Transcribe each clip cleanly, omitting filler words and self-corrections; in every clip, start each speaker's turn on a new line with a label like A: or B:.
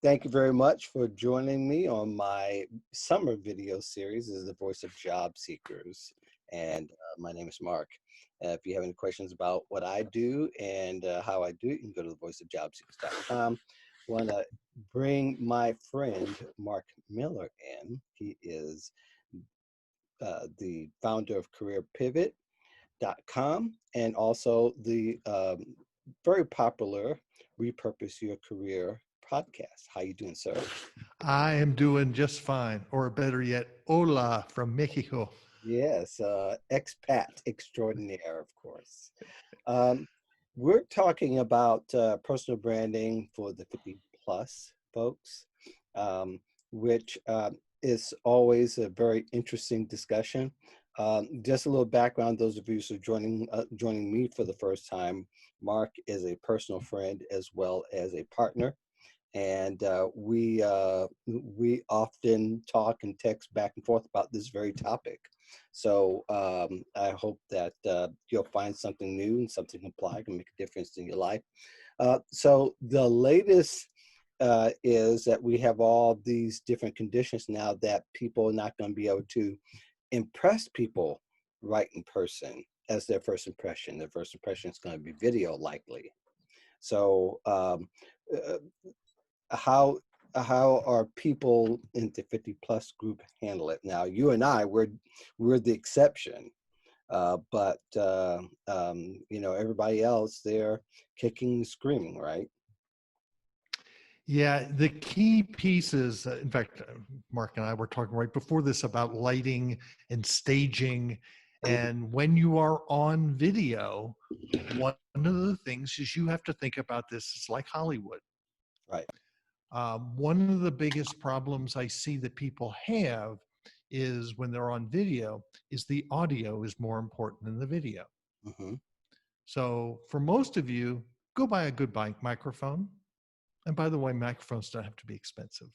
A: Thank you very much for joining me on my summer video series. This is the voice of job seekers, and my name is Mark. If you have any questions about what I do and how I do it, you can go to thevoiceofjobseekers.com. Want to bring my friend Marc Miller in. He is the founder of CareerPivot.com and also the very popular Repurpose Your Career podcast. How you doing, sir?
B: I am doing just fine, or better yet, hola from Mexico.
A: Yes, expat extraordinaire, of course. Um, we're talking about personal branding for the 50 plus folks, which is always a very interesting discussion. Just a little background, those of you who are joining me for the first time, Mark is a personal friend as well as a partner. And we often talk and text back and forth about this very topic. So I hope that you'll find something new and something apply can make a difference in your life. So the latest is that we have all these different conditions now that people are not going to be able to impress people right in person as their first impression. Their first impression is going to be video likely. So uh, how are people in the 50 plus group handle it now? You and I, we're the exception, but everybody else, they're kicking and screaming, right?
B: Yeah, the key pieces, in fact, Mark and I were talking right before this about lighting and staging. And when you are on video, one of the things is you have to think about this. It's like Hollywood.
A: Right.
B: One of the biggest problems I see that people have is when they're on video is the audio is more important than the video.
A: Mm-hmm.
B: So for most of you, go buy a good microphone. And by the way, microphones don't have to be expensive.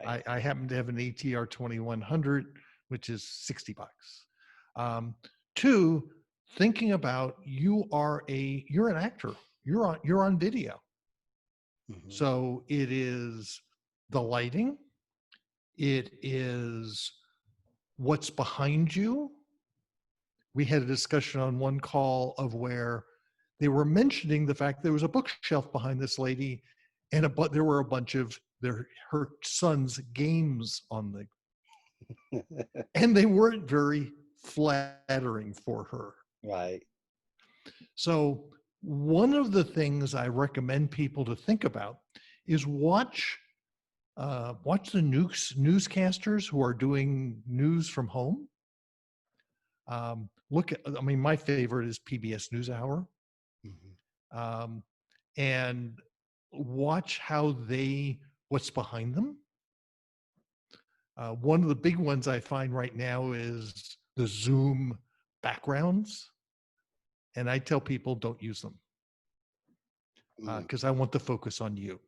A: Right.
B: I happen to have an ATR 2100, which is $60. Um, Two, thinking about you're an actor. You're on video.
A: Mm-hmm.
B: So it is the lighting, it is what's behind you. We had a discussion on one call of where they were mentioning the fact there was a bookshelf behind this lady, and there were a bunch of her son's games on and they weren't very flattering for her.
A: Right.
B: So one of the things I recommend people to think about is watch the newscasters who are doing news from home. My favorite is PBS NewsHour,
A: Mm-hmm.
B: um, and watch what's behind them. One of the big ones I find right now is the Zoom backgrounds, and I tell people don't use them because I want the focus on you.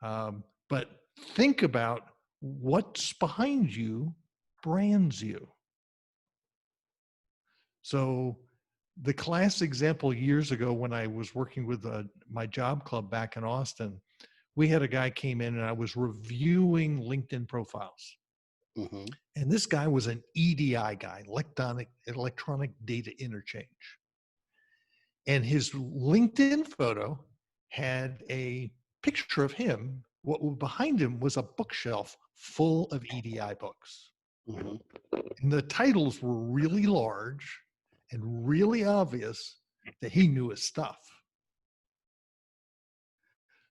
B: But think about what's behind you brands you. So the class example years ago when I was working with my job club back in Austin, we had a guy came in and I was reviewing LinkedIn profiles.
A: Mm-hmm.
B: And this guy was an EDI guy, electronic data interchange. And his LinkedIn photo had a picture of him. What behind him was a bookshelf full of EDI books.
A: Mm-hmm.
B: And the titles were really large and really obvious that he knew his stuff.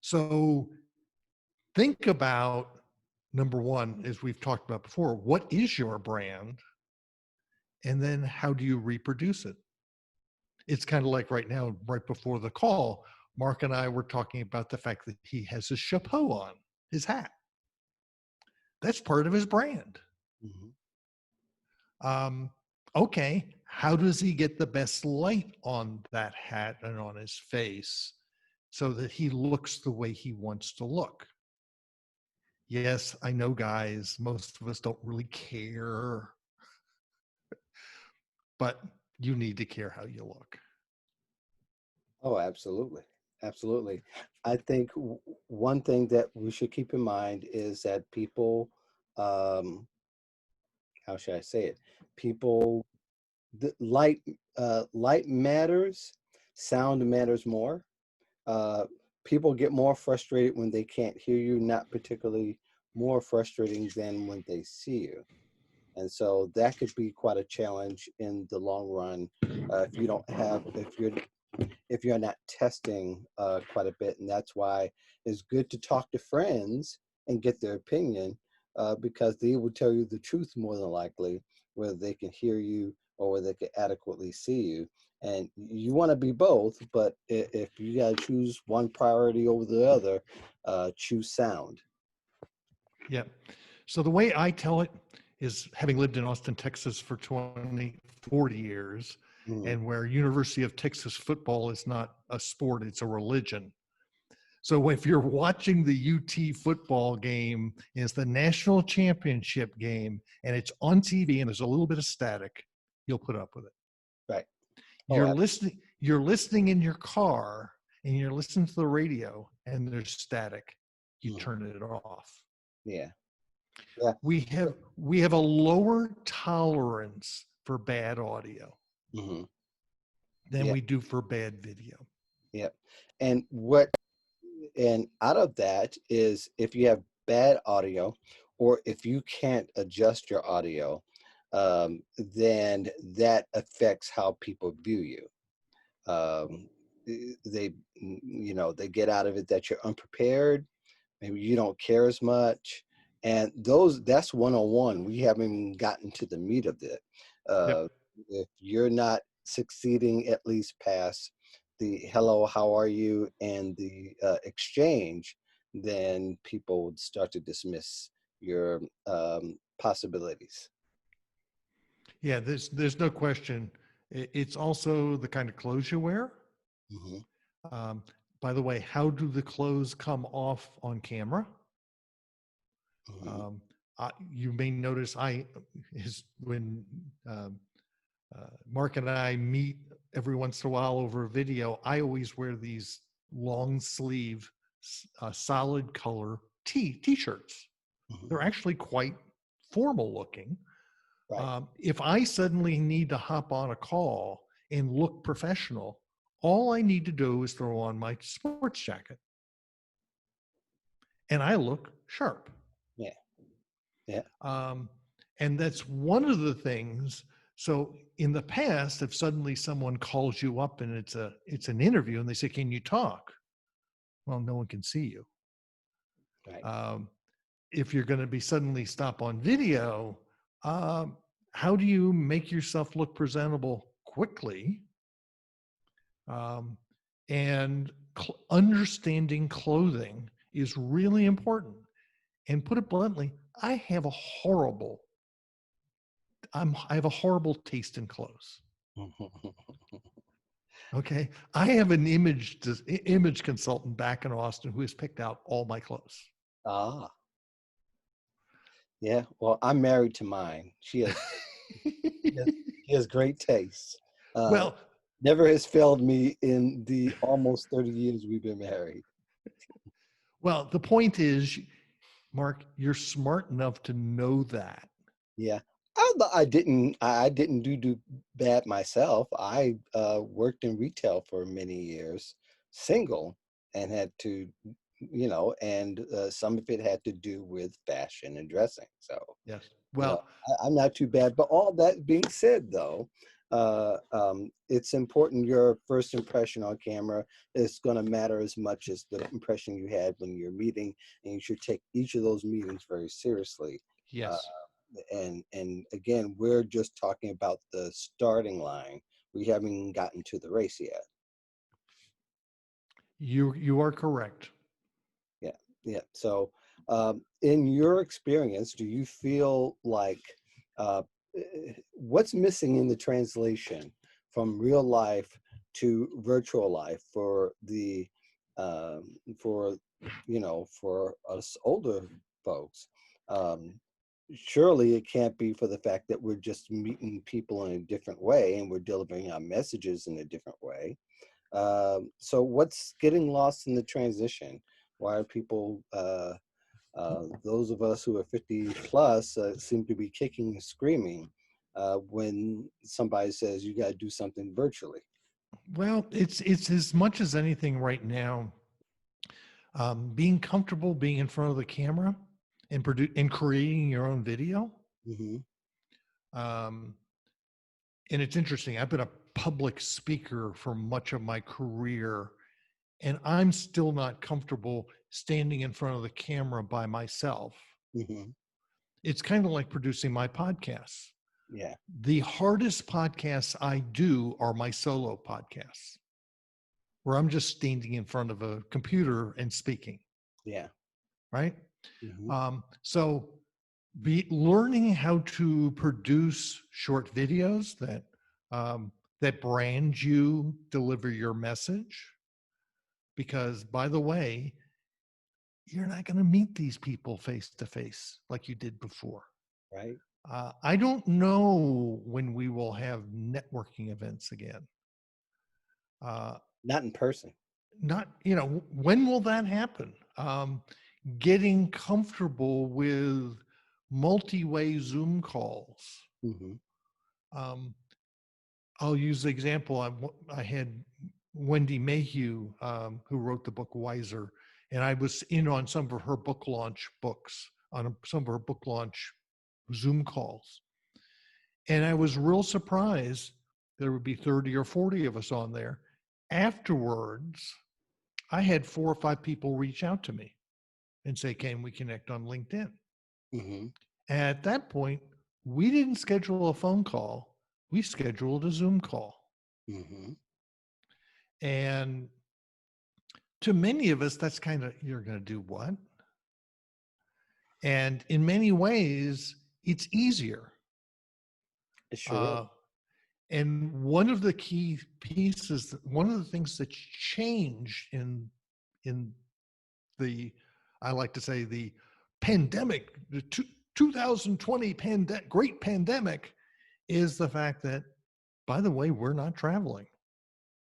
B: So think about number one, as we've talked about before, what is your brand? And then how do you reproduce it? It's kind of like right now, right before the call, Mark and I were talking about the fact that he has his chapeau on, his hat. That's part of his brand. Um, okay, how does he get the best light on that hat and on his face so that he looks the way he wants to look? Yes, I know, guys, most of us don't really care, but you need to care how you look.
A: Oh, absolutely. Absolutely. I think one thing that we should keep in mind is that people, um, how should I say it? People, the light matters, sound matters more. Uh, People get more frustrated when they can't hear you, not particularly more frustrating than when they see you. And so that could be quite a challenge in the long run if you don't have, if you're not testing quite a bit. And that's why it's good to talk to friends and get their opinion because they will tell you the truth more than likely, whether they can hear you or whether they can adequately see you. And you want to be both, but if you got to choose one priority over the other, choose sound.
B: Yeah. So the way I tell it is, having lived in Austin, Texas for 40 years,
A: Mhm.
B: and where University of Texas football is not a sport, it's a religion. So if you're watching the UT football game, and it's the national championship game, and it's on TV and there's a little bit of static, you'll put up with it.
A: Right. Oh,
B: You're listening in your car and you're listening to the radio and there's static, you
A: mhm.
B: turn it off.
A: Yeah. Yeah.
B: We have a lower tolerance for bad audio
A: Hmm.
B: than
A: Yeah.
B: we do for bad video.
A: Yeah. And out of that is if you have bad audio or if you can't adjust your audio, then that affects how people view you. Um, they get out of it that you're unprepared. Maybe you don't care as much. And that's one-on-one. We haven't even gotten to the meat of it. Uh,
B: Yep.
A: if you're not succeeding at least past the hello, how are you, and the exchange, then people would start to dismiss your possibilities.
B: Yeah, there's no question. It's also the kind of clothes you wear.
A: Hmm.
B: Um, by the way, how do the clothes come off on camera?
A: Hmm.
B: Um, you may notice when um, Mark and I meet every once in a while over a video, I always wear these long sleeve, solid color t-shirts.
A: Hmm.
B: They're actually quite formal looking.
A: Right.
B: If I suddenly need to hop on a call and look professional, all I need to do is throw on my sports jacket and I look sharp.
A: Yeah. Yeah.
B: Um, and that's one of the things. So in the past, if suddenly someone calls you up and it's an interview and they say, "Can you talk?" Well, no one can see you.
A: Right.
B: Um, if you're going to be suddenly stop on video, um, how do you make yourself look presentable quickly? Um, and understanding clothing is really important. And put it bluntly, I have a horrible taste in clothes. Okay, I have an image consultant back in Austin who has picked out all my clothes.
A: Ah. Yeah. Well, I'm married to mine. She has, she has great taste. Uh,
B: Well,
A: Never has failed me in the almost 30 years we've been married.
B: the point is, Mark, you're smart enough to know that.
A: Yeah. I didn't do bad myself. I worked in retail for many years, single, and had to, and some of it had to do with fashion and dressing. So,
B: Yes.
A: you know,
B: Well,
A: I'm not too bad. But all that being said, though, it's important your first impression on camera is going to matter as much as the impression you had when you're meeting, and you should take each of those meetings very seriously. Uh,
B: yes,
A: and again, we're just talking about the starting line. We haven't gotten to the race yet.
B: you are correct.
A: Yeah, yeah. So, in your experience, do you feel like what's missing in the translation from real life to virtual life for the for for us older folks? Um, Surely it can't be for the fact that we're just meeting people in a different way and we're delivering our messages in a different way. So what's getting lost in the transition? Why are people, those of us who are 50 plus, seem to be kicking and screaming when somebody says you got to do something virtually?
B: Well, it's as much as anything right now, being comfortable being in front of the camera and creating your own video.
A: Hmm.
B: Um, and it's interesting. I've been a public speaker for much of my career, and I'm still not comfortable standing in front of the camera by myself.
A: Hmm.
B: It's kind of like producing my podcasts.
A: Yeah.
B: The hardest podcasts I do are my solo podcasts, where I'm just standing in front of a computer and speaking,
A: Yeah.
B: right?
A: Hmm.
B: So be learning how to produce short videos that brand you, deliver your message. Because by the way, you're not going to meet these people face to face like you did before.
A: Right.
B: I don't know when we will have networking events again. Uh,
A: Not in person.
B: Not, when will that happen? Getting comfortable with multi-way Zoom calls.
A: Hmm.
B: Um, I'll use the example. I had Wendy Mayhew, who wrote the book Wiser, and I was in on some of her book launch books, some of her book launch Zoom calls. And I was real surprised there would be 30 or 40 of us on there. Afterwards, I had 4 or 5 people reach out to me and say, "Can we connect on LinkedIn?"
A: Hmm.
B: At that point, we didn't schedule a phone call. We scheduled a Zoom call.
A: Hmm.
B: And to many of us, that's kind of, you're going to do what? And in many ways, it's easier.
A: It sure is.
B: Uh, and one of the key pieces, one of the things that's changed in the, I like to say, the pandemic, the 2020 great pandemic, is the fact that, by the way, we're not traveling.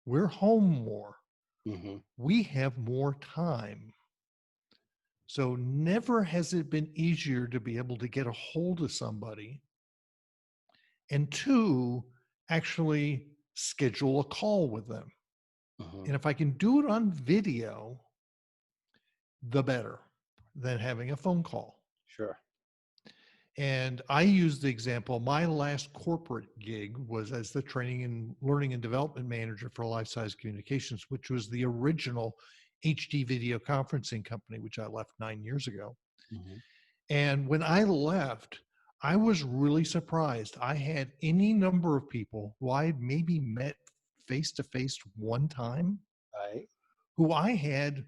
B: We're home more.
A: Hmm.
B: We have more time. So never has it been easier to be able to get a hold of somebody, and two, actually schedule a call with them.
A: Hmm.
B: And if I can do it on video, the better than having a phone call.
A: Sure.
B: And I use the example, my last corporate gig was as the training and learning and development manager for Life Size Communications, which was the original HD video conferencing company, which I left 9 years ago.
A: Hmm.
B: And when I left, I was really surprised. I had any number of people who I had maybe met face to face one time,
A: Right.
B: who I had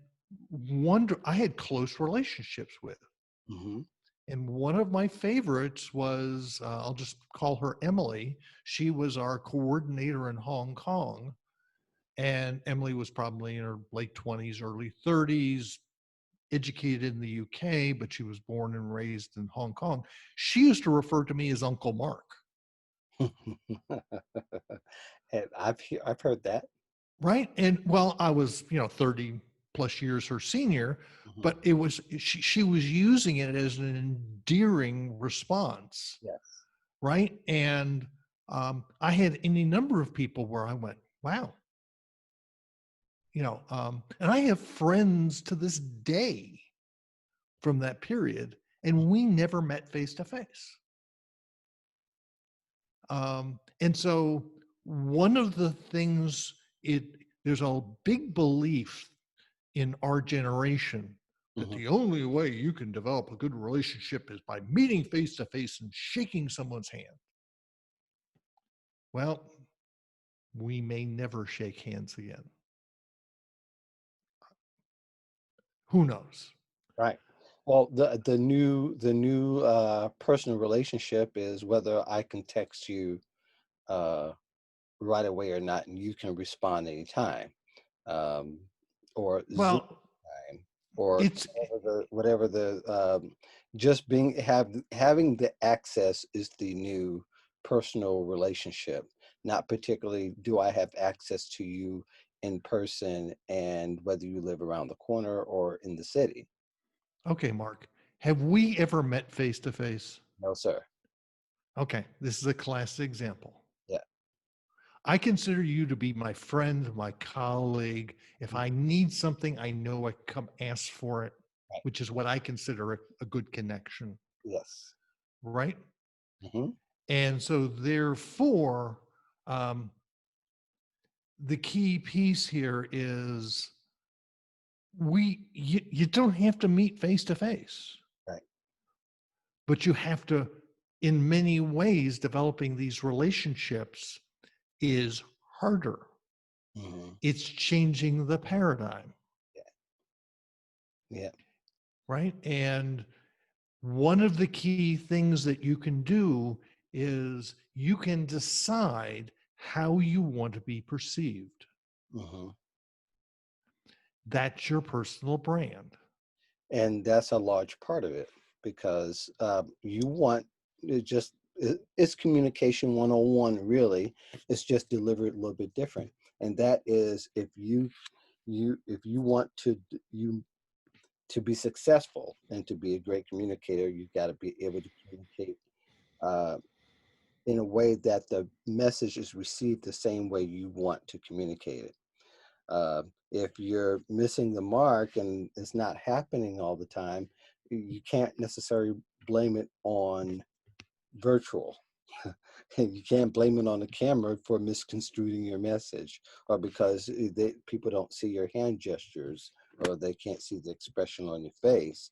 B: close relationships with.
A: Hmm.
B: And one of my favorites was, I'll just call her Emily. She was our coordinator in Hong Kong. And Emily was probably in her late 20s, early 30s, educated in the UK, but she was born and raised in Hong Kong. She used to refer to me as Uncle Mark.
A: And I've heard that.
B: Right. And well, I was, 30 plus years her senior,
A: Hmm.
B: but she was using it as an endearing response.
A: Yes.
B: Right. And I had any number of people where I went, wow, and I have friends to this day from that period, and we never met face to face. And so one of the things there's a big belief in our generation that
A: Hmm.
B: the only way you can develop a good relationship is by meeting face to face and shaking someone's hand. Well, we may never shake hands again. Who knows?
A: Right. Well, the new personal relationship is whether I can text you uh, right away or not, and you can respond anytime, um, or Zoom
B: Well,
A: time, or
B: it's
A: whatever the just having the access is the new personal relationship. Not particularly do I have access to you in person, and whether you live around the corner or in the city.
B: Okay, Mark, have we ever met face to face?
A: No, sir.
B: Okay, this is a classic example.
A: Yeah.
B: I consider you to be my friend, my colleague. If
A: Mm,
B: I need something, I know I come ask for it,
A: right.
B: which is what I consider a good connection,
A: Yes.
B: right?
A: Hmm.
B: And so, therefore, um, the key piece here is you don't have to meet face to face,
A: Right.
B: but you have to, in many ways, developing these relationships is harder.
A: Hmm.
B: It's changing the paradigm,
A: Yeah. Yeah.
B: right? And one of the key things that you can do is you can decide how you want to be perceived.
A: Hmm.
B: That's your personal brand.
A: And that's a large part of it, because you want it's communication 101, really. It's just delivered a little bit different. And that is, if you want you to be successful and to be a great communicator, you've got to be able to communicate uh, in a way that the message is received the same way you want to communicate it. If you're missing the mark and it's not happening all the time, you can't necessarily blame it on virtual. You can't blame it on the camera for misconstruing your message, or because people don't see your hand gestures, or they can't see the expression on your face.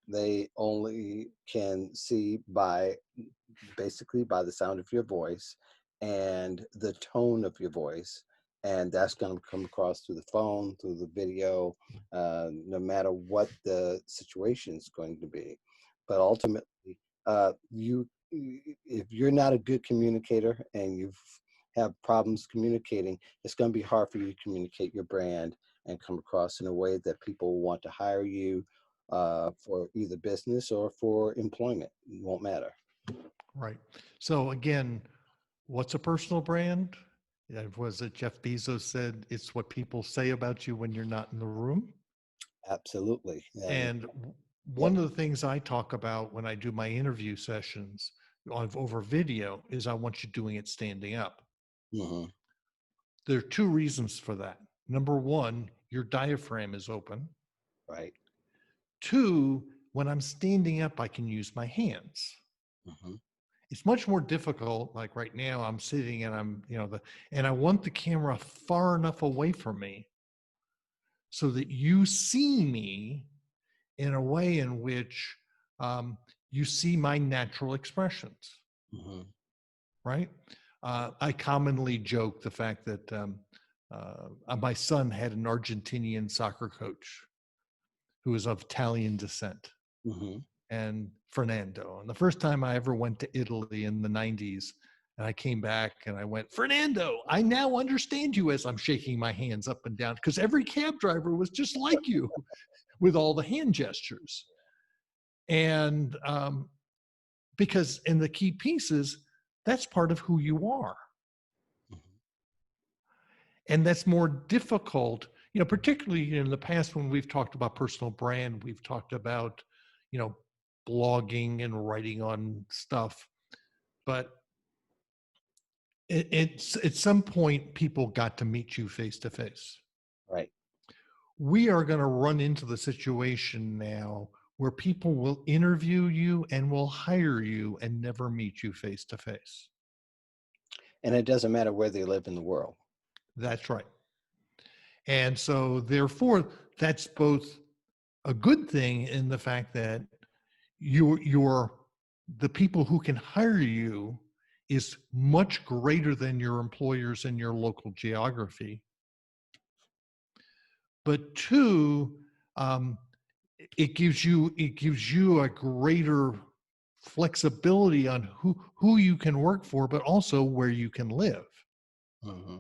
A: They only can see by basically by the sound of your voice and the tone of your voice. And that's going to come across through the phone, through the video, no matter what the situation is going to be. But ultimately, if you're not a good communicator and you have problems communicating, it's going to be hard for you to communicate your brand and come across in a way that people want to hire you for either business or for employment. It won't matter.
B: Right. So again, what's a personal brand? Was it Jeff Bezos said it's what people say about you when you're not in the room?
A: Absolutely.
B: And
A: Yep.
B: one of the things I talk about when I do my interview sessions over video is I want you doing it standing up.
A: Hmm.
B: There are two reasons for that. Number one, your diaphragm is open.
A: Right.
B: Two, when I'm standing up, I can use my hands.
A: Hmm.
B: It's much more difficult. Like right now, I'm sitting and and I want the camera far enough away from me so that you see me in a way in which um, you see my natural expressions,
A: Hmm.
B: right? I commonly joke the fact that my son had an Argentinian soccer coach who was of Italian descent,
A: Hmm.
B: and Fernando. And the first time I ever went to Italy in the 90s, and I came back and I went, Fernando, I now understand you, as I'm shaking my hands up and down, because every cab driver was just like you with all the hand gestures. And because in the key pieces, that's part of who you are. And that's more difficult, particularly in the past when we've talked about personal brand, we've talked about, you know, blogging and writing on stuff. But it's at some point, people got to meet you face to face.
A: Right.
B: We are going to run into the situation now where people will interview you and will hire you and never meet you face to face.
A: And it doesn't matter where they live in the world.
B: That's right. And so, therefore, that's both a good thing in the fact that you're the people who can hire you is much greater than your employers in your local geography. But two, um, it gives you a greater flexibility on who you can work for, but also where you can live.
A: Hmm.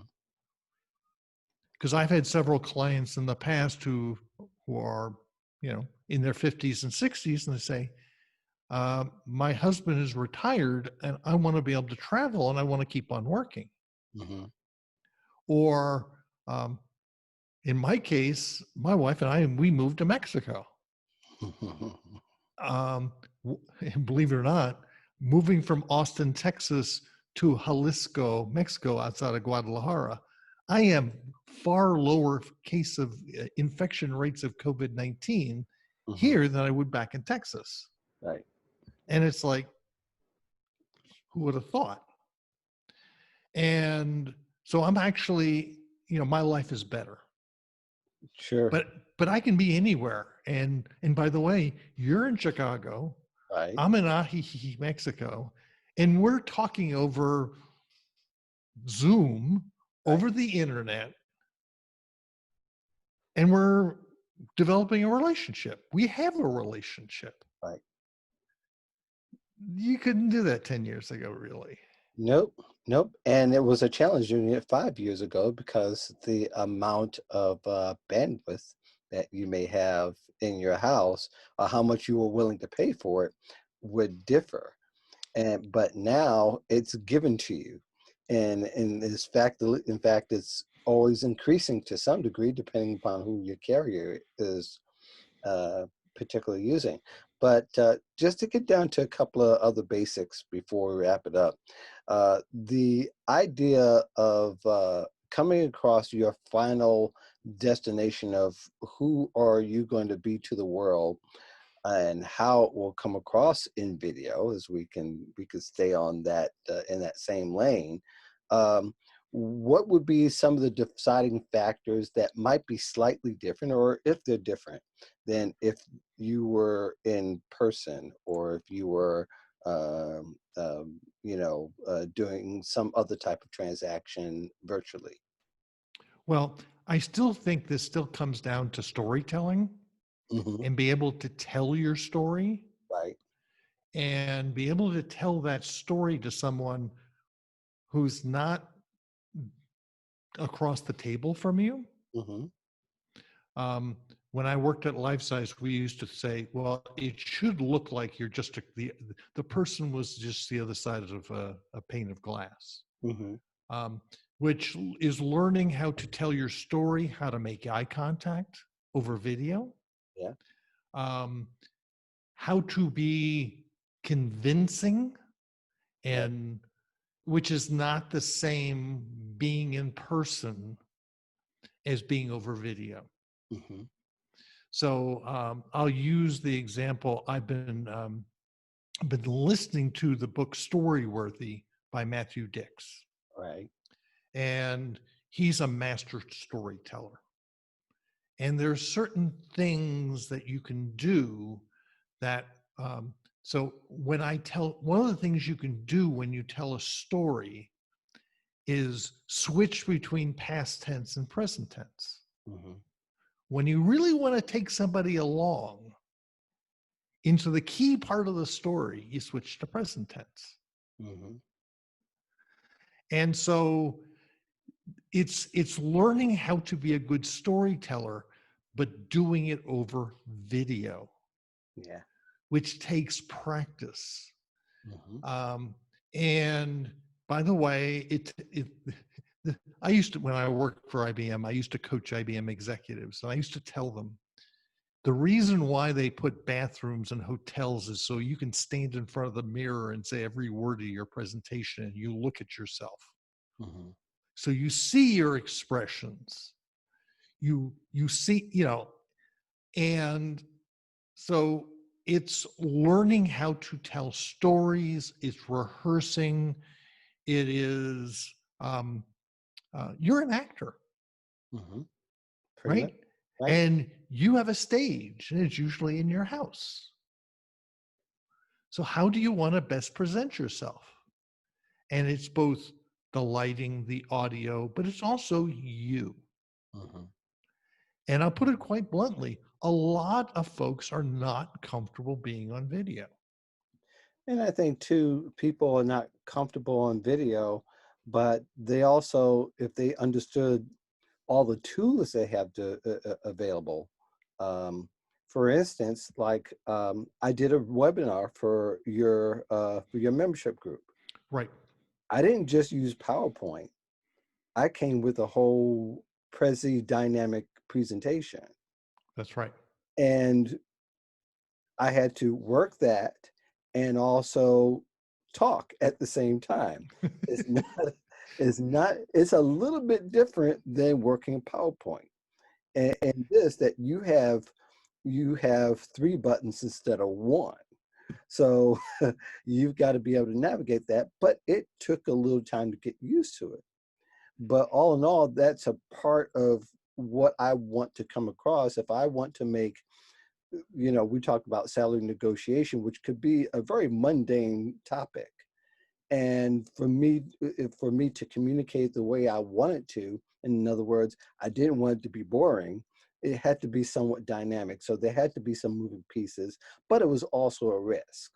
B: Because I've had several clients in the past who are in their 50s and 60s, and they say, my husband is retired and I want to be able to travel and I want to keep on working.
A: Hmm.
B: Or, um, In my case, my wife and I, we moved to Mexico. Um, and believe it or not, moving from Austin, Texas to Jalisco, Mexico, outside of Guadalajara, I am far lower case of infection rates of COVID-19
A: Mhm.
B: here than I would back in Texas.
A: Right.
B: And it's like, who would have thought? And so I'm actually, my life is better.
A: Sure.
B: But I can be anywhere. And by the way, you're in Chicago,
A: Right.
B: I'm in Ajijic, Mexico, and we're talking over Zoom,
A: Right.
B: over the internet, and we're developing a relationship. We have a relationship.
A: Right.
B: You couldn't do that 10 years ago, really.
A: Nope. Nope. And it was a challenge doing it 5 years ago because the amount of bandwidth that you may have in your house or how much you were willing to pay for it would differ. But now it's given to you, and in fact it's always increasing to some degree depending upon who your carrier is uh, particularly using. But just to get down to a couple of other basics before we wrap it up, the idea of coming across your final destination of who are you going to be to the world and how it will come across in video, as we could stay on that in that same lane. um, what would be some of the deciding factors that might be slightly different, or if they're different than if you were in person, or if you were doing some other type of transaction virtually?
B: Well, I still think this still comes down to storytelling
A: Hmm.
B: and be able to tell your story
A: Right.
B: and be able to tell that story to someone who's not across the table from you.
A: Hmm.
B: Um, when I worked at Life Size, we used to say, "Well, it should look like you're just the person was just the other side of a pane of glass,"
A: Hmm.
B: um, which is learning how to tell your story, how to make eye contact over video,
A: Yeah.
B: um, how to be convincing,
A: Right.
B: and which is not the same being in person as being over video.
A: Hmm.
B: So I'll use the example. I've been listening to the book Storyworthy by Matthew Dix,
A: Right.
B: and he's a master storyteller. And there's certain things that you can do that. So when I tell, one of the things you can do when you tell a story is switch between past tense and present tense.
A: Hmm.
B: When you really want to take somebody along into the key part of the story, you switch to present tense.
A: Hmm.
B: And so it's learning how to be a good storyteller, but doing it over video,
A: Yeah.
B: which takes practice.
A: Hmm.
B: Um, and by the way, I used to, when I worked for IBM, I used to coach IBM executives, and I used to tell them the reason why they put bathrooms in hotels is so you can stand in front of the mirror and say every word of your presentation and you look at yourself.
A: Hmm.
B: So you see your expressions. You see, and so it's learning how to tell stories, it's rehearsing, it is you're an actor,
A: Hmm. Pretty much.
B: right?
A: Right.
B: And you have a stage, and it's usually in your house. So, how do you want to best present yourself? And it's both the lighting, the audio, but it's also you.
A: Hmm.
B: And I'll put it quite bluntly, a lot of folks are not comfortable being on video.
A: And I think too, people are not comfortable on video, but they also, if they understood all the tools they have available. Um, for instance, like I did a webinar for your membership group.
B: Right.
A: I didn't just use PowerPoint. I came with a whole Prezi dynamic presentation.
B: That's right.
A: And I had to work that and also talk at the same time. It's not, it's a little bit different than working PowerPoint. And this that you have three buttons instead of one. So you've got to be able to navigate that, but it took a little time to get used to it. But all in all, that's a part of what I want to come across. If I want to make, we talked about salary negotiation, which could be a very mundane topic. And for me to communicate the way I wanted to, in other words, I didn't want it to be boring. It had to be somewhat dynamic. So there had to be some moving pieces, but it was also a risk.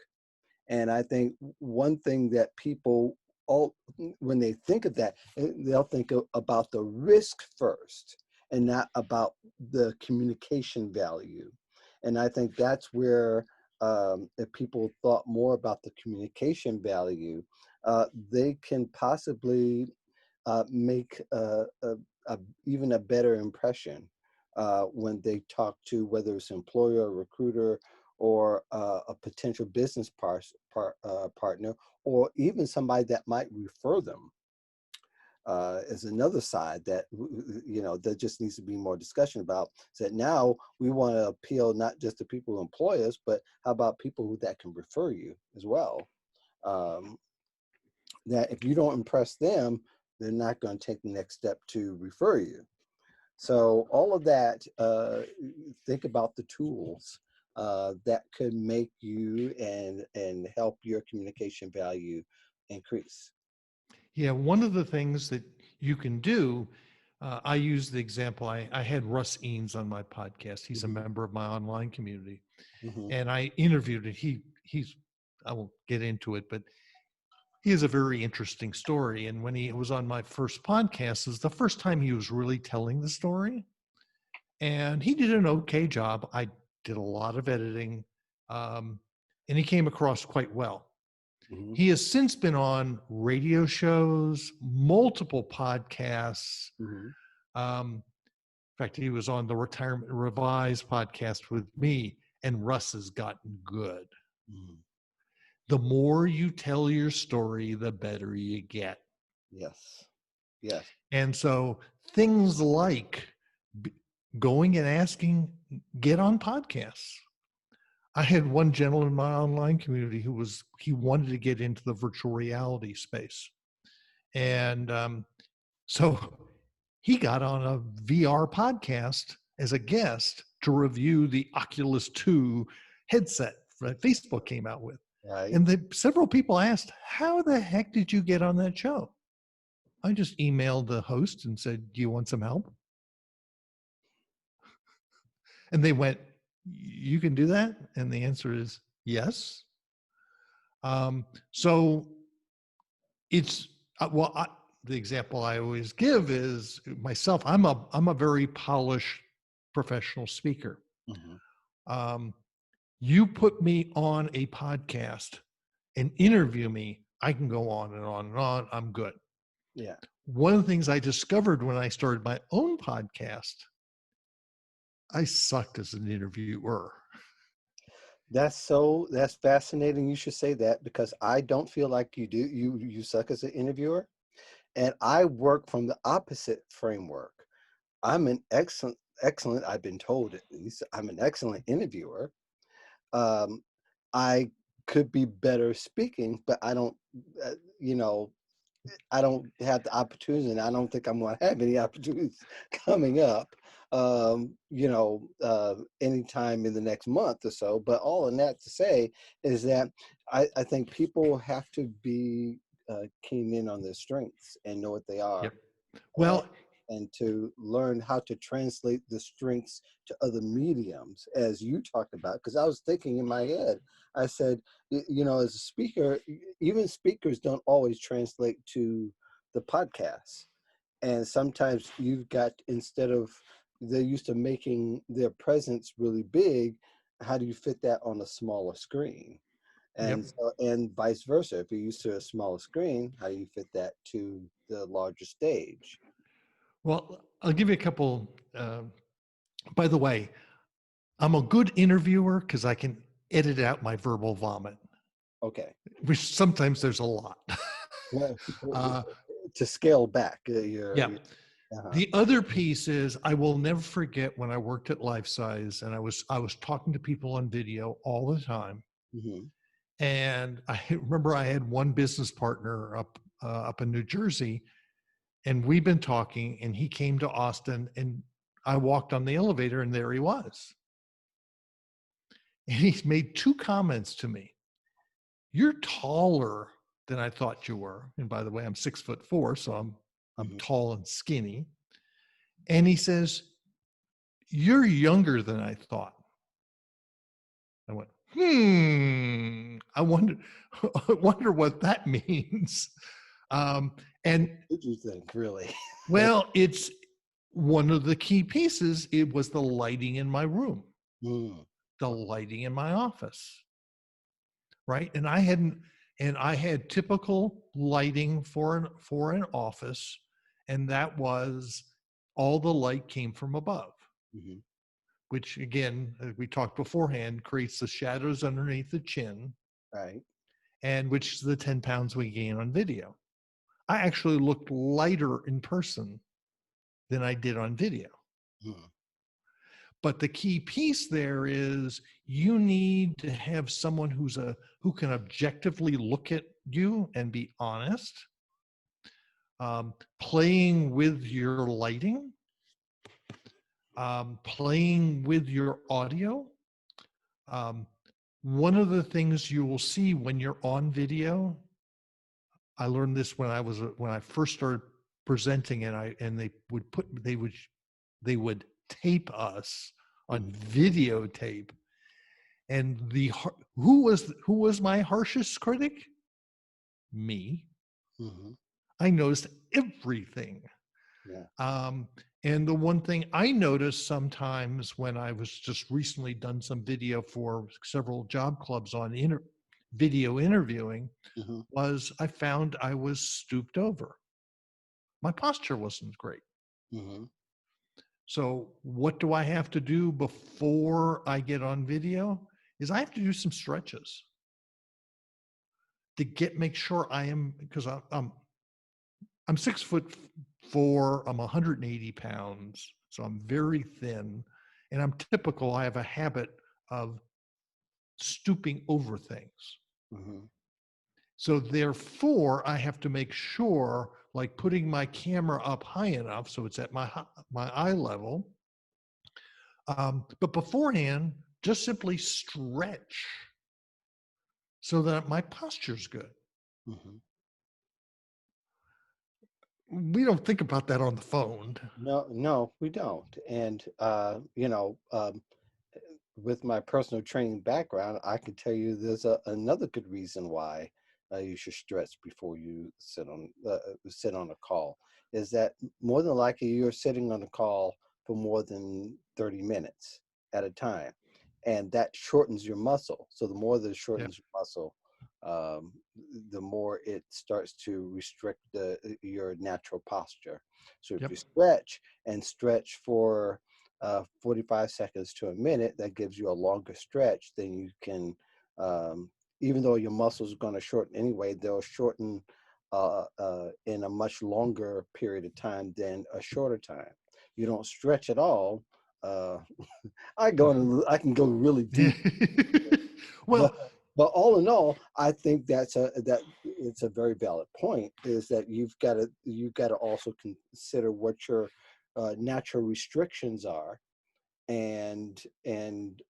A: And I think one thing that people all, when they think of that, they'll think about the risk first and not about the communication value. And I think that's where if people thought more about the communication value, they can possibly make even a better impression when they talk to whether it's employer or recruiter or a potential business partner, or even somebody that might refer them. Is another side that there just needs to be more discussion about. So that now we want to appeal not just to people who employ us, but how about people that can refer you as well? Um, that if you don't impress them, they're not going to take the next step to refer you. So all of that, think about the tools that could make you and help your communication value increase.
B: Yeah, one of the things that you can do, I use the example, I had Russ Eanes on my podcast. He's a
A: Mm-hmm.
B: member of my online community.
A: Mm-hmm.
B: And I interviewed it. He's I won't get into it, but he has a very interesting story. And when he was on my first podcast, it was the first time he was really telling the story. And he did an okay job. I did a lot of editing, um, and he came across quite well.
A: Mm-hmm.
B: He has since been on radio shows, multiple podcasts.
A: Mm-hmm.
B: In fact, he was on the Retirement Revised podcast with me, and Russ has gotten good.
A: Mm-hmm.
B: The more you tell your story, the better you get.
A: Yes. Yes.
B: And so things like going and asking, get on podcasts. I had one gentleman in my online community he wanted to get into the virtual reality space. And so he got on a VR podcast as a guest to review the Oculus 2 headset that Facebook came out with.
A: Right.
B: And several people asked, how the heck did you get on that show? I just emailed the host and said, do you want some help? And they went, you can do that? And the answer is yes. So it's, the example I always give is myself. I'm a very polished professional speaker.
A: Mm-hmm.
B: You put me on a podcast and interview me, I can go on and on and on. I'm good.
A: Yeah.
B: One of the things I discovered when I started my own podcast, I sucked as an interviewer.
A: That's fascinating. You should say that because I don't feel like you do. You suck as an interviewer, and I work from the opposite framework. I'm an excellent. I've been told at least I'm an excellent interviewer. Um, I could be better speaking, but I don't. Uh, you know, I don't have the opportunity, and I don't think I'm going to have any opportunities coming up. Anytime in the next month or so. But all in that to say is that I think people have to be keen in on their strengths and know what they are,
B: Yep.
A: and,
B: Well,
A: and to learn how to translate the strengths to other mediums, as you talked about. Because I was thinking in my head, I said, as a speaker, even speakers don't always translate to the podcast. And sometimes you've got, instead of, they're used to making their presence really big, how do you fit that on a smaller screen?
B: yep.
A: And vice versa. If you're used to a smaller screen, how do you fit that to the larger stage?
B: Well, I'll give you a couple. By the way, I'm a good interviewer because I can edit out my verbal vomit,
A: Okay.
B: which sometimes there's a lot.
A: Well,
B: uh,
A: to scale back,
B: yeah.
A: uh-huh.
B: The other piece is I will never forget when I worked at Life Size and I was talking to people on video all the time.
A: Hmm.
B: And I remember I had one business partner up in New Jersey, and we've been talking, and he came to Austin, and I walked on the elevator, and there he was. And he's made two comments to me. You're taller than I thought you were. And by the way, I'm 6'4", so I'm
A: Hmm.
B: tall and skinny. And he says, you're younger than I thought. I went, I wonder, I wonder what that means. And
A: What did you think, really?
B: well, it's one of the key pieces. It was the lighting in my room,
A: Mm.
B: the lighting in my office, right? And I had typical lighting for an office, and that was all the light came from above,
A: Hmm.
B: which again, we talked beforehand, creates the shadows underneath the chin,
A: Right.
B: and which is the 10 pounds we gain on video. I actually looked lighter in person than I did on video.
A: Mm.
B: But the key piece there is you need to have someone who can objectively look at you and be honest, playing with your lighting, playing with your audio. Um, One of the things you will see when you're on video, I learned this when I first started presenting, and they would tape us on
A: Hmm.
B: videotape. And who was my harshest critic? Me.
A: Hmm.
B: I noticed everything.
A: Yeah.
B: Um, and the one thing I noticed sometimes when I was just recently done some video for several job clubs on video interviewing
A: Hmm.
B: was I found I was stooped over. My posture wasn't great.
A: Hmm.
B: So what do I have to do before I get on video? Is I have to do some stretches to make sure I am, because I'm 6'4", I'm 180 pounds, so I'm very thin, and I'm typical. I have a habit of stooping over things.
A: Hmm.
B: So therefore, I have to make sure, like putting my camera up high enough so it's at my eye level. But beforehand, just simply stretch so that my posture's good.
A: Hmm.
B: We don't think about that on the phone.
A: No, no, we don't. And with my personal training background, I can tell you there's another good reason why you should stretch before you sit on a call. Is that more than likely you're sitting on a call for more than 30 minutes at a time, and that shortens your muscle. So the more that it
B: Yeah.
A: shortens your muscle, um, the more it starts to restrict your natural posture. So if you
B: Yep.
A: stretch for 45 seconds to a minute, that gives you a longer stretch. Then you can, even though your muscles are going to shorten anyway, they'll shorten in a much longer period of time than a shorter time. You don't stretch at all. Uh, I can go really
B: Yeah.
A: deep, but
B: Well,
A: all in all, I think that it's a very valid point. Is that you've got to also consider what your natural restrictions are, and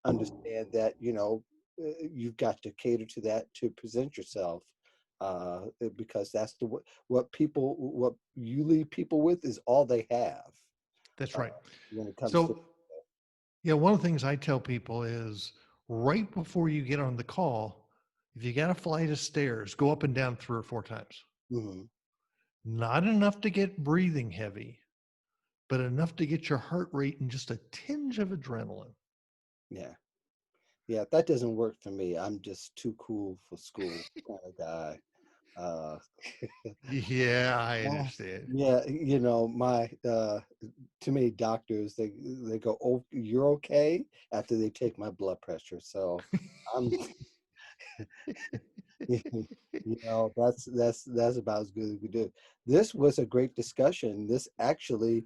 A: understand that you've got to cater to that to present yourself, because that's what you leave people with is all they have
B: that's
A: uh,
B: right.
A: when it comes to.
B: So, yeah, one of the things I tell people is right before you get on the call, if you got a flight of stairs, go up and down 3 or 4 times.
A: Mhm.
B: Not enough to get breathing heavy, but enough to get your heart rate and just a tinge of adrenaline.
A: Yeah. Yeah, that doesn't work for me. I'm just too cool for school kind of guy. Uh,
B: Yeah, I
A: uh,
B: understand.
A: yeah, my too many doctors, they go, "Oh, you're okay," after they take my blood pressure. So I'm that's about as good as we do. This was a great discussion. This actually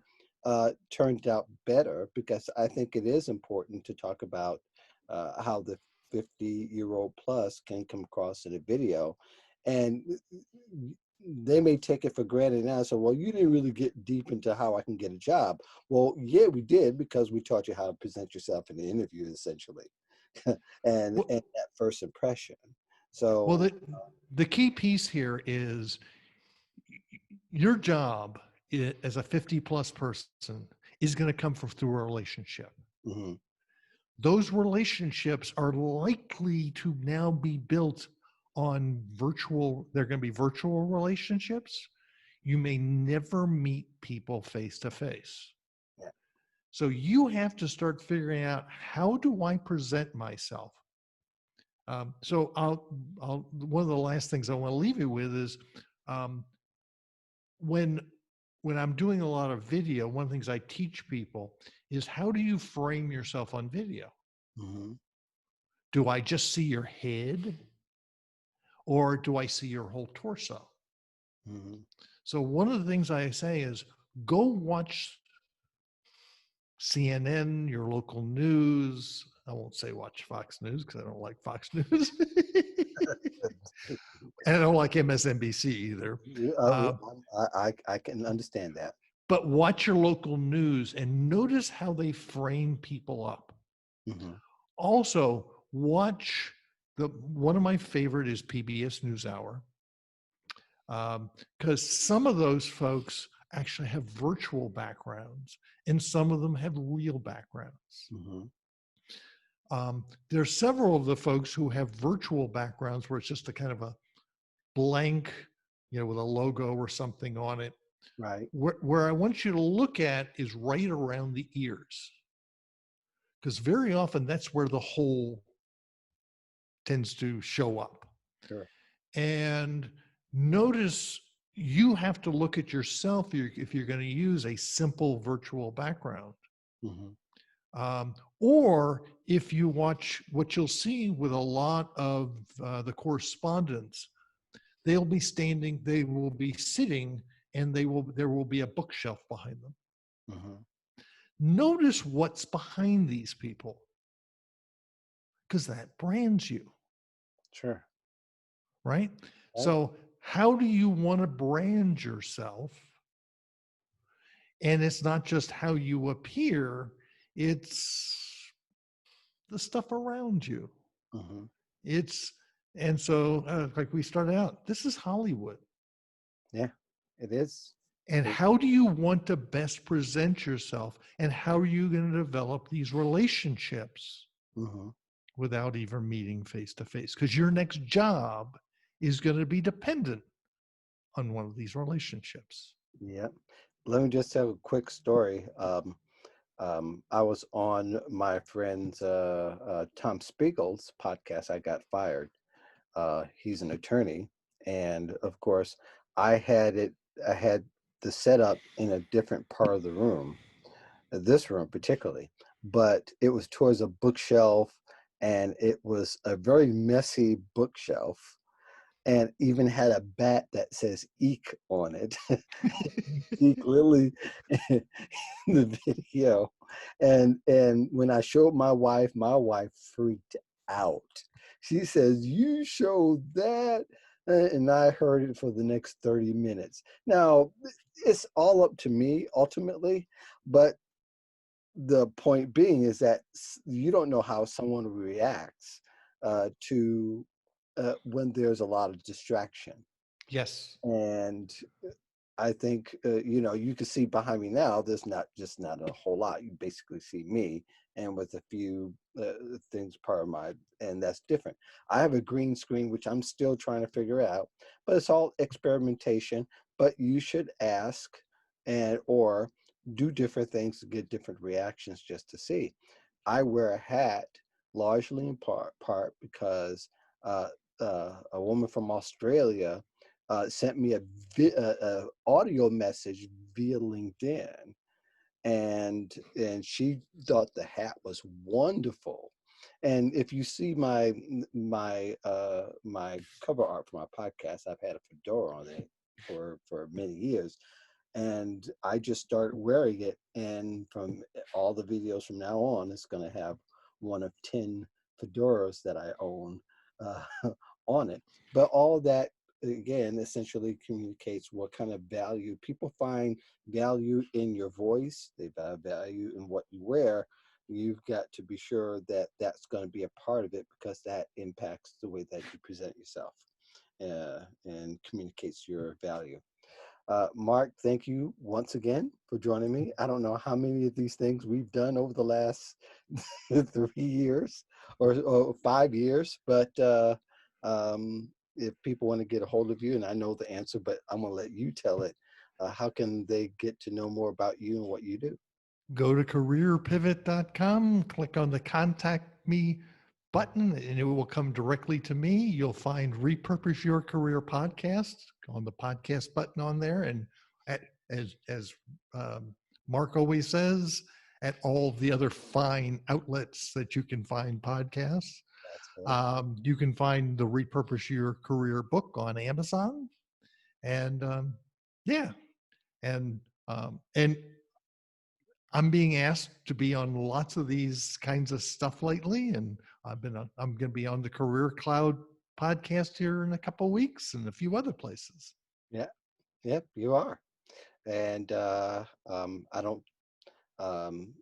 A: turned out better because I think it is important to talk about how the 50-year-old plus can come across in a video, and they may take it for granted now. So, well, you didn't really get deep into how I can get a job. Well, yeah, we did, because we taught you how to present yourself in the interview, essentially, and
B: Well,
A: that first impression.
B: well,
A: So,
B: the key piece here is your job as a 50 plus person is going to come from through a relationship.
A: mhm,
B: Those relationships are likely to now be built on virtual, they're going to be virtual relationships. You may never meet people face to face.
A: yeah,
B: So you have to start figuring out, how do I present myself? So one of the last things I want to leave you with is, um, when I'm doing a lot of video, one of the things I teach people is, how do you frame yourself on video?
A: mhm,
B: Do I just see your head, or do I see your whole torso?
A: mhm,
B: So one of the things I say is, go watch CNN, your local news. I won't say watch Fox News because I don't like Fox News. And I don't like MSNBC either.
A: yeah,
B: Uh,
A: I can understand that.
B: but watch your local news and notice how they frame people up.
A: Mhm,
B: Also, watch one of my favorite is PBS NewsHour, because some of those folks actually have virtual backgrounds and some of them have real backgrounds.
A: mhm,
B: There's several of the folks who have virtual backgrounds where it's just a kind of a blank, with a logo or something on it.
A: right.
B: Where I want you to look at is right around the ears, because very often that's where the hole tends to show up.
A: Sure.
B: And notice, you have to look at yourself if you're going to use a simple virtual background.
A: Mhm,
B: Or if you watch, what you'll see with a lot of the correspondents, they will be sitting, and there will be a bookshelf behind them.
A: mhm,
B: Notice what's behind these people, because that brands you,
A: sure.
B: right?
A: Right.
B: So, how do you want to brand yourself? And it's not just how you appear, it's the stuff around you.
A: Mhm,
B: It's, and so, like we started out, this is Hollywood.
A: yeah, it is.
B: And
A: It,
B: how do you want to best present yourself? And how are you going to develop these relationships
A: mhm,
B: without even meeting face to face? Because your next job is going to be dependent on one of these relationships.
A: yeah. Let me just tell a quick story. I was on my friend's Tom Spiegel's podcast. I got fired. He's an attorney, and of course, I had it. I had the setup in a different part of the room, this room particularly, but it was towards a bookshelf, and it was a very messy bookshelf, and even had a bat that says "Eek" on it. See clearly in the video, and when I showed my wife freaked out. She says, "You showed that," and I heard it for the next 30 minutes. Now, it's all up to me ultimately, but the point being is that you don't know how someone reacts to when there's a lot of distraction.
B: Yes.
A: And I think you can see behind me now. There's not a whole lot. You basically see me, and with a few things part of my, and that's different. I have a green screen which I'm still trying to figure out, but it's all experimentation. But you should ask and or do different things to get different reactions just to see. I wear a hat largely in part because a woman from Australia sent me a audio message via LinkedIn, and she thought the hat was wonderful. And if you see my cover art for my podcast, I've had a fedora on it for many years, and I just started wearing it. And from all the videos from now on, it's going to have one of 10 fedoras that I own uh, on it. But all that, again, essentially communicates what kind of value people find value in your voice. They value in what you wear. You've got to be sure that that's going to be a part of it, because that impacts the way that you present yourself and communicates your value. Marc, thank you once again for joining me. I don't know how many of these things we've done over the last 3 years or 5 years, but if people want to get a hold of you, and I know the answer, but I'm going to let you tell it, how can they get to know more about you and what you do?
B: Go to careerpivot.com, click on the contact me button, and it will come directly to me. You'll find Repurpose Your Career podcast on the podcast button on there. And as um, Mark always says, at all the other fine outlets that you can find podcasts.
A: That's correct.
B: You can find the Repurpose Your Career book on Amazon. And yeah, and I'm being asked to be on lots of these kinds of stuff lately, and I'm going to be on the Career Cloud podcast here in a couple of weeks and a few other places.
A: Yeah, yep, you are. And I don't, um,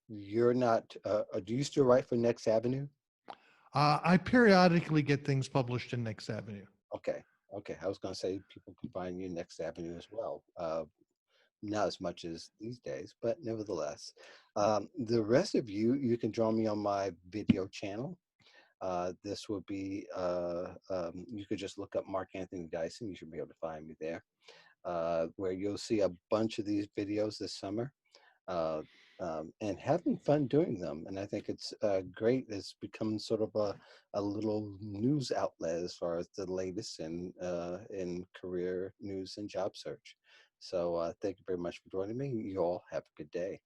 A: you're not, do you still write for Next Avenue?
B: I periodically get things published in Next Avenue.
A: Okay. Okay. I was going to say people can find you Next Avenue as well. Not as much as these days, but nevertheless. The rest of you, you can join me on my video channel. This will be, you could just look up Mark Anthony Dyson. You should be able to find me there, where you'll see a bunch of these videos this summer. uh, and having fun doing them. And I think it's great. It's become sort of a little news outlet as far as the latest in career news and job search. So thank you very much for joining me. You all have a good day.